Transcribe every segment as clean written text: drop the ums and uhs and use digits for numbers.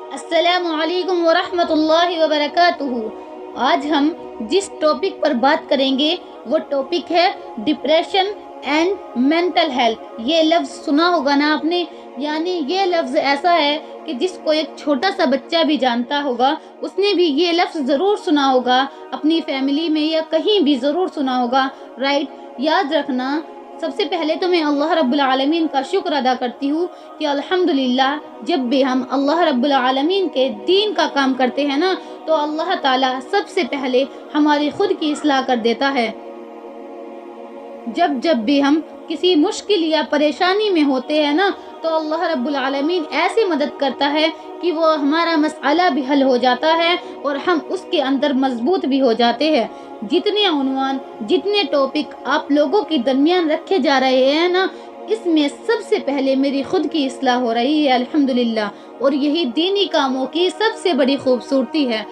السلام علیکم ورحمۃ اللہ وبرکاتہ۔ آج ہم جس ٹاپک پر بات کریں گے وہ ٹاپک ہے ڈپریشن اینڈ مینٹل ہیلتھ۔ یہ لفظ سنا ہوگا نا آپ نے، یعنی یہ لفظ ایسا ہے کہ جس کو ایک چھوٹا سا بچہ بھی جانتا ہوگا، اس نے بھی یہ لفظ ضرور سنا ہوگا، اپنی فیملی میں یا کہیں بھی ضرور سنا ہوگا، رائٹ؟ یاد رکھنا، سب سے پہلے تو میں اللہ رب العالمین کا شکر ادا کرتی ہوں کہ الحمدللہ جب بھی ہم اللہ رب العالمین کے دین کا کام کرتے ہیں نا، تو اللہ تعالیٰ سب سے پہلے ہماری خود کی اصلاح کر دیتا ہے۔ جب بھی ہم کسی مشکل یا پریشانی میں ہوتے ہیں نا، تو اللہ رب العالمین ایسی مدد کرتا ہے کہ وہ ہمارا مسئلہ بھی حل ہو جاتا ہے اور ہم اس کے اندر مضبوط بھی ہو جاتے ہیں۔ جتنے عنوان، جتنے ٹاپک آپ لوگوں کے درمیان رکھے جا رہے ہیں نا، اس میں سب سے پہلے میری خود کی اصلاح ہو رہی ہے الحمدللہ، اور یہی دینی کاموں کی سب سے بڑی خوبصورتی ہے۔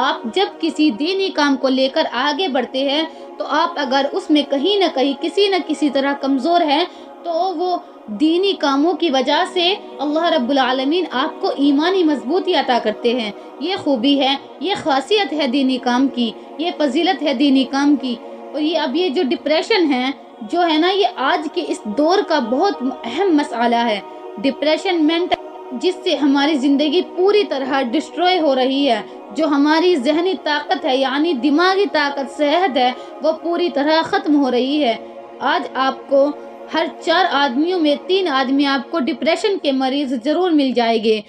آپ جب کسی دینی کام کو لے کر آگے بڑھتے ہیں تو آپ اگر اس میں کہیں نہ کہیں کسی نہ کسی طرح کمزور ہیں، تو وہ دینی کاموں کی وجہ سے اللہ رب العالمین آپ کو ایمانی مضبوطی عطا کرتے ہیں۔ یہ خوبی ہے، یہ خاصیت ہے دینی کام کی، یہ فضیلت ہے دینی کام کی۔ اور یہ جو ڈپریشن ہے جو ہے نا، یہ آج کے اس دور کا بہت اہم مسئلہ ہے۔ ڈپریشن مینٹل، جس سے ہماری زندگی پوری طرح ڈسٹروائے ہو رہی ہے، جو ہماری ذہنی طاقت ہے، یعنی دماغی طاقت، صحت ہے، وہ پوری طرح ختم ہو رہی ہے۔ آج آپ کو ہر 4 آدمیوں میں 3 آدمی آپ کو ڈپریشن کے مریض ضرور مل جائے گے۔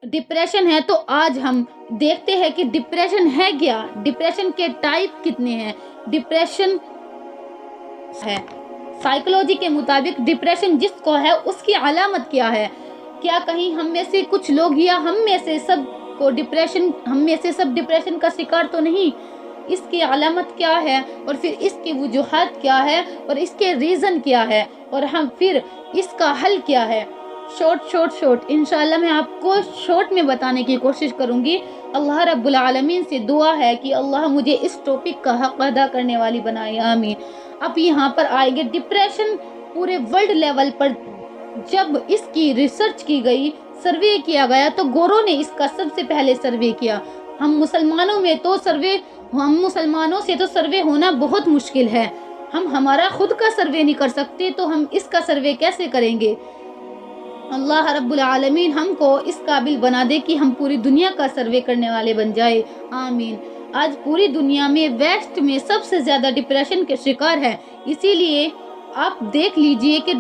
ڈپریشن ہے تو آج ہم دیکھتے ہیں کہ ڈپریشن ہے کیا، ڈپریشن کے ٹائپ کتنے ہیں۔ ڈپریشن ہے سائیکولوجی کے مطابق ڈپریشن جس کو ہے اس کی علامت کیا ہے؟ کیا کہیں ہم میں سے کچھ لوگ یا ہم میں سے سب ڈپریشن کا شکار تو نہیں؟ اس کی علامت کیا ہے، اور پھر اس کی وجوہات کیا ہے، اور اس کے ریزن کیا ہے، اور ہم پھر اس کا حل کیا ہے؟ شارٹ انشاءاللہ میں آپ کو شارٹ میں بتانے کی کوشش کروں گی۔ اللہ رب العالمین سے دعا ہے کہ اللہ مجھے اس ٹاپک کا حق ادا کرنے والی بنائے، آمین۔ اب یہاں پر آئیں گے ڈپریشن پورے ورلڈ لیول پر جب اس کی ریسرچ کی گئی، سروے کیا گیا، تو گوروں نے اس کا سب سے پہلے سروے کیا۔ ہم مسلمانوں سے تو سروے ہونا بہت مشکل ہے، ہم ہمارا خود کا سروے نہیں کر سکتے تو ہم اس کا سروے کیسے کریں گے؟ اللہ رب العالمین ہم کو اس قابل بنا دے کہ ہم پوری دنیا کا سروے کرنے والے بن جائے، آمین۔ آج پوری دنیا میں ویسٹ میں سب سے زیادہ ڈپریشن کے شکار ہے، اسی لیے آپ دیکھ لیجئے کہ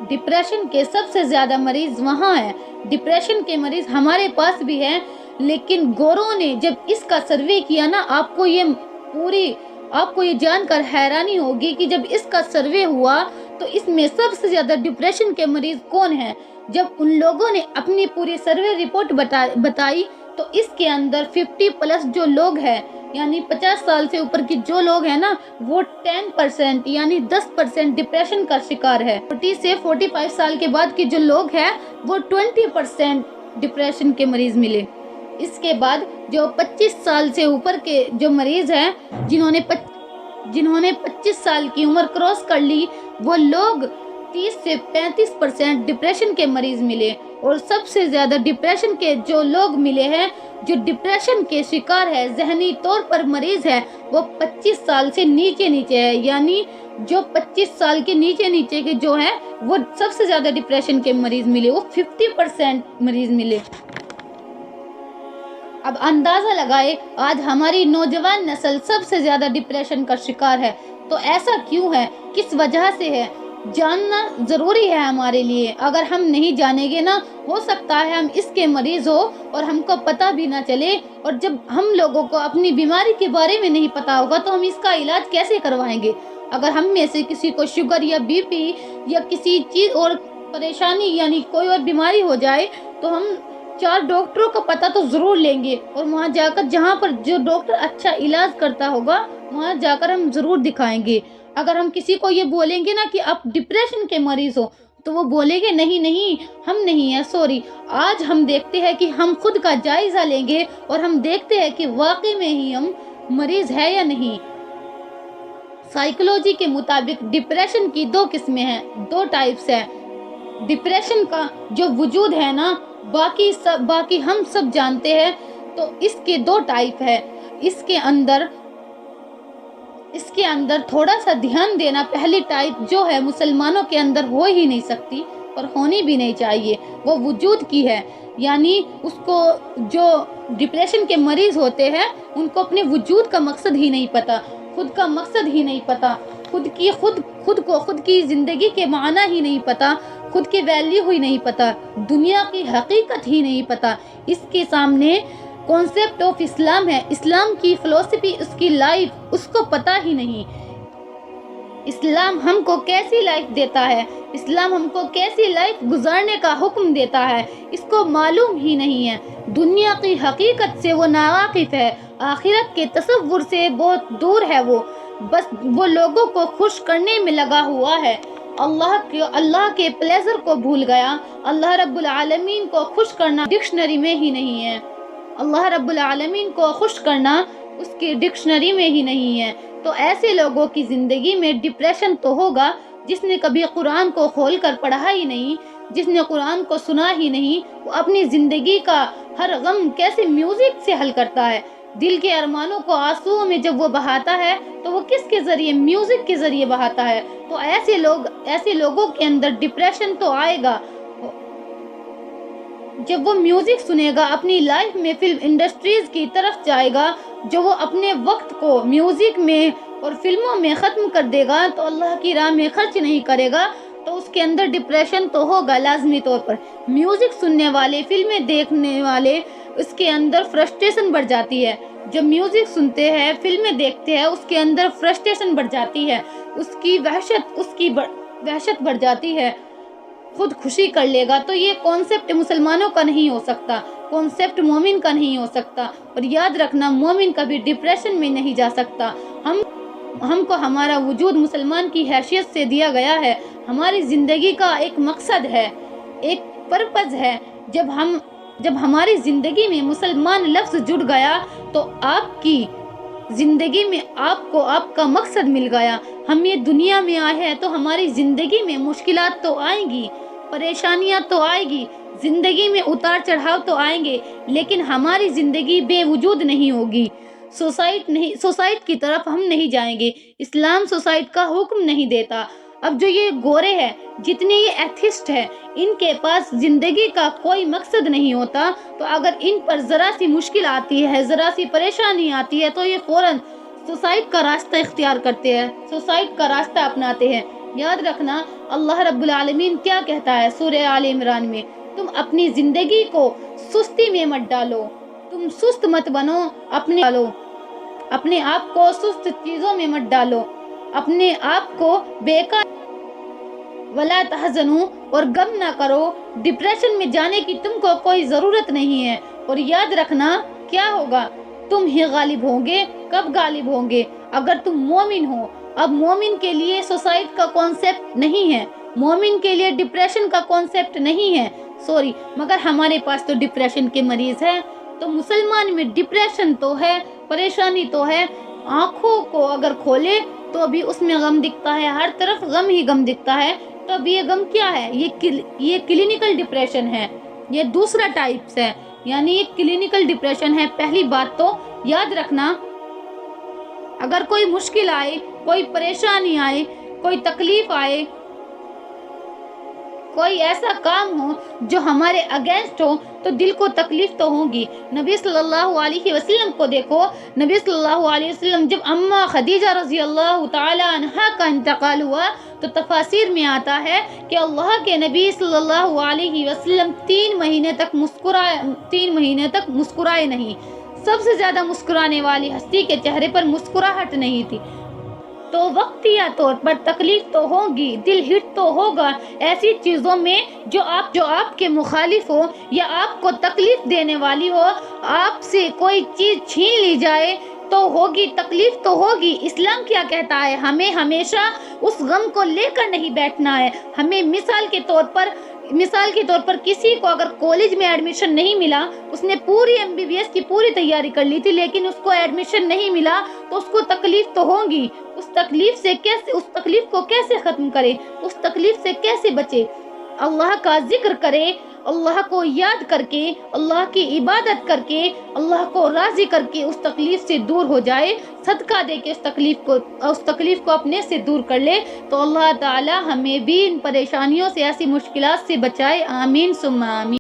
ڈپریشن کے سب سے زیادہ مریض وہاں ہیں۔ ڈپریشن کے مریض ہمارے پاس بھی ہیں، لیکن گوروں نے جب اس کا سروے کیا نا، آپ کو یہ جان کر حیرانی ہوگی کہ جب اس کا سروے ہوا تو اس میں سب سے زیادہ ڈپریشن کے مریض کون ہیں۔ جب ان لوگوں نے اپنی پوری سروے رپورٹ بتائی تو اس کے اندر 50+ جو لوگ ہیں، یعنی 50 سال سے اوپر کی جو لوگ ہیں نا، وہ 10% یعنی 10% ڈپریشن کا شکار ہے۔ 40 سے 45 سال کے بعد کے جو لوگ ہیں وہ 20% ڈپریشن کے مریض ملے۔ اس کے بعد جو 25 سال سے اوپر کے جو مریض ہیں، جنہوں نے 25 سال کی عمر کراس کر لی، وہ لوگ 30 سے 35% ڈپریشن کے مریض ملے۔ اور سب سے زیادہ ڈپریشن کے جو لوگ ملے ہیں، جو ڈپریشن کے شکار ہے، ذہنی طور پر مریض ہے، وہ 25 سال سے نیچے ہے، یعنی جو 25 سال کے نیچے کے جو ہیں، وہ سب سے زیادہ ڈپریشن کے مریض ملے، وہ 50% مریض ملے۔ اب اندازہ لگائے، آج ہماری نوجوان نسل سب سے زیادہ ڈپریشن کا شکار ہے، تو ایسا کیوں ہے، کس وجہ سے ہے؟ جاننا ضروری ہے ہمارے لیے۔ اگر ہم نہیں جانیں گے نا، ہو سکتا ہے ہم اس کے مریض ہو اور ہم کو پتہ بھی نہ چلے، اور جب ہم لوگوں کو اپنی بیماری کے بارے میں نہیں پتا ہوگا تو ہم اس کا علاج کیسے کروائیں گے؟ اگر ہم میں سے کسی کو شوگر یا BP یا کسی چیز اور پریشانی یعنی کوئی اور بیماری ہو جائے تو ہم 4 ڈاکٹروں کا پتہ تو ضرور لیں گے، اور وہاں جا کر جہاں پر جو ڈاکٹر اچھا علاج کرتا ہوگا وہاں جا کر ہم ضرور دکھائیں گے۔ اگر ہم کسی کو یہ بولیں گے نا کہ آپ ڈپریشن کے مریض ہو، تو وہ بولیں گے نہیں ہم نہیں ہیں، سوری۔ آج ہم دیکھتے ہیں کہ ہم خود کا جائزہ لیں گے اور ہم دیکھتے ہیں کہ واقعی میں ہی ہم مریض ہے یا نہیں۔ سائیکولوجی کے مطابق ڈپریشن کی 2 قسمیں ہیں، 2 ٹائپس ہیں۔ ڈپریشن کا جو وجود ہے نا، باقی ہم سب جانتے ہیں۔ تو اس کے دو ٹائپ ہے، اس کے اندر تھوڑا سا دھیان دینا، پہلی ٹائپ جو ہے مسلمانوں کے اندر ہو ہی نہیں سکتی اور ہونی بھی نہیں چاہیے، وہ وجود کی ہے۔ یعنی اس کو جو ڈپریشن کے مریض ہوتے ہیں ان کو اپنے وجود کا مقصد ہی نہیں پتا، خود کا مقصد ہی نہیں پتا، خود کی زندگی کے معنی ہی نہیں پتا، خود کی ویلیو ہی نہیں پتا، دنیا کی حقیقت ہی نہیں پتا۔ اس کے سامنے کانسیپٹ آف اسلام ہے، اسلام کی فلسفی، اس کی لائف اس کو پتا ہی نہیں۔ اسلام ہم کو کیسی لائف دیتا ہے، اسلام ہم کو کیسی لائف گزارنے کا حکم دیتا ہے، اس کو معلوم ہی نہیں ہے۔ دنیا کی حقیقت سے وہ ناواقف ہے، آخرت کے تصور سے بہت دور ہے، وہ بس وہ لوگوں کو خوش کرنے میں لگا ہوا ہے، اللہ کے پلیزر کو بھول گیا۔ اللہ رب العالمین کو خوش کرنا ڈکشنری میں ہی نہیں ہے، اللہ رب العالمین کو خوش کرنا اس کی ڈکشنری میں ہی نہیں ہے۔ تو ایسے لوگوں کی زندگی میں ڈپریشن تو ہوگا جس نے کبھی قرآن کو کھول کر پڑھا ہی نہیں، جس نے قرآن کو سنا ہی نہیں۔ وہ اپنی زندگی کا ہر غم کیسے میوزک سے حل کرتا ہے، دل کے ارمانوں کو آنسوؤں میں جب وہ بہاتا ہے تو وہ کس کے ذریعے؟ میوزک کے ذریعے بہاتا ہے۔ تو ایسے لوگوں کے اندر ڈپریشن تو آئے گا جب وہ میوزک سنے گا، اپنی لائف میں فلم انڈسٹریز کی طرف جائے گا، جو وہ اپنے وقت کو میوزک میں اور فلموں میں ختم کر دے گا، تو اللہ کی راہ میں خرچ نہیں کرے گا، تو اس کے اندر ڈپریشن تو ہوگا لازمی طور پر۔ میوزک سننے والے، فلمیں دیکھنے والے، اس کے اندر فرسٹریشن بڑھ جاتی ہے۔ جب میوزک سنتے ہیں، فلمیں دیکھتے ہیں، اس کے اندر فرسٹریشن بڑھ جاتی ہے، اس کی وحشت بڑھ جاتی ہے، خود خوشی کر لے گا۔ تو یہ کانسیپٹ مسلمانوں کا نہیں ہو سکتا، کانسیپٹ مومن کا نہیں ہو سکتا۔ اور یاد رکھنا، مومن کبھی ڈپریشن میں نہیں جا سکتا۔ ہم کو ہمارا وجود مسلمان کی حیثیت سے دیا گیا ہے، ہماری زندگی کا ایک مقصد ہے، ایک پرپز ہے۔ جب ہماری زندگی میں مسلمان لفظ جڑ گیا تو آپ کی زندگی میں آپ کو آپ کا مقصد مل گیا۔ ہم یہ دنیا میں آئے ہیں تو ہماری زندگی میں مشکلات تو آئیں گی، پریشانیاں تو آئے گی، زندگی میں اتار چڑھاؤ تو آئیں گے، لیکن ہماری زندگی بے وجود نہیں ہوگی۔ سوسائٹ کی طرف ہم نہیں جائیں گے، اسلام سوسائٹ کا حکم نہیں دیتا۔ اب جو یہ گورے ہیں، جتنے یہ ایتھسٹ ہیں، ان کے پاس زندگی کا کوئی مقصد نہیں ہوتا، تو اگر ان پر ذرا سی مشکل آتی ہے، ذرا سی پریشانی آتی ہے، تو یہ فوراً سوسائٹ کا راستہ اختیار کرتے ہیں، سوسائٹ کا راستہ اپناتے ہیں۔ یاد رکھنا، اللہ رب العالمین کیا کہتا ہے سورہ آل عمران میں؟ تم اپنی زندگی کو سستی میں مت ڈالو، تم سست مت بنو، اپنے آپ کو سست چیزوں میں مت ڈالو، اپنے آپ کو بیکار ولا تحزنوا اور غم نہ کرو۔ ڈپریشن میں جانے کی تم کو کوئی ضرورت نہیں ہے۔ اور یاد رکھنا، کیا ہوگا؟ تم ہی غالب ہوں گے۔ کب غالب ہوں گے؟ اگر تم مومن ہو۔ اب مومن کے لیے سوسائٹ کا کانسیپٹ نہیں ہے، مومن کے لیے ڈپریشن کا کانسیپٹ نہیں ہے، مگر ہمارے پاس تو ڈپریشن کے مریض ہیں۔ تو مسلمان میں ڈپریشن تو ہے، پریشانی تو ہے، آنکھوں کو اگر کھولے تو ابھی اس میں غم دکھتا ہے، ہر طرف غم ہی غم دکھتا ہے۔ تو اب یہ غم کیا ہے؟ یہ کلینیکل ڈپریشن ہے، یہ دوسرا ٹائپس ہے، یعنی یہ کلینیکل ڈپریشن ہے۔ پہلی بات تو یاد رکھنا، اگر کوئی مشکل آئے، کوئی پریشانی آئے، کوئی تکلیف آئے، کوئی ایسا کام ہو جو ہمارے اگینسٹ ہو، تو دل کو تکلیف تو ہوگی۔ نبی صلی اللہ علیہ وسلم کو دیکھو، نبی صلی اللہ علیہ وسلم جب اماں خدیجہ رضی اللہ تعالی عنہا کا انتقال ہوا تو تفاسیر میں آتا ہے کہ اللہ کے نبی صلی اللہ علیہ وسلم 3 مہینے تک مسکرائے نہیں۔ سب سے زیادہ مسکرانے والی ہستی کے چہرے پر مسکراہٹ نہیں تھی۔ تو وقتیہ طور پر تکلیف تو ہوگی، دل ہٹ تو ہوگا ایسی چیزوں میں جو آپ کے مخالف ہو یا آپ کو تکلیف دینے والی ہو، آپ سے کوئی چیز چھین لی جائے تو ہوگی، تکلیف تو ہوگی۔ اسلام کیا کہتا ہے؟ ہمیں ہمیشہ اس غم کو لے کر نہیں بیٹھنا ہے۔ ہمیں مثال کے طور پر کسی کو اگر کالج میں ایڈمیشن نہیں ملا، اس نے پوری MBBS کی پوری تیاری کر لی تھی لیکن اس کو ایڈمیشن نہیں ملا، تو اس کو تکلیف تو ہوگی۔ اس تکلیف کو کیسے ختم کرے؟ اس تکلیف سے کیسے بچے؟ اللہ کا ذکر کرے، اللہ کو یاد کر کے، اللہ کی عبادت کر کے، اللہ کو راضی کر کے اس تکلیف سے دور ہو جائے، صدقہ دے کے اس تکلیف کو اپنے سے دور کر لے، تو اللہ تعالی ہمیں بھی ان پریشانیوں سے، ایسی مشکلات سے بچائے۔ آمین ثم آمین۔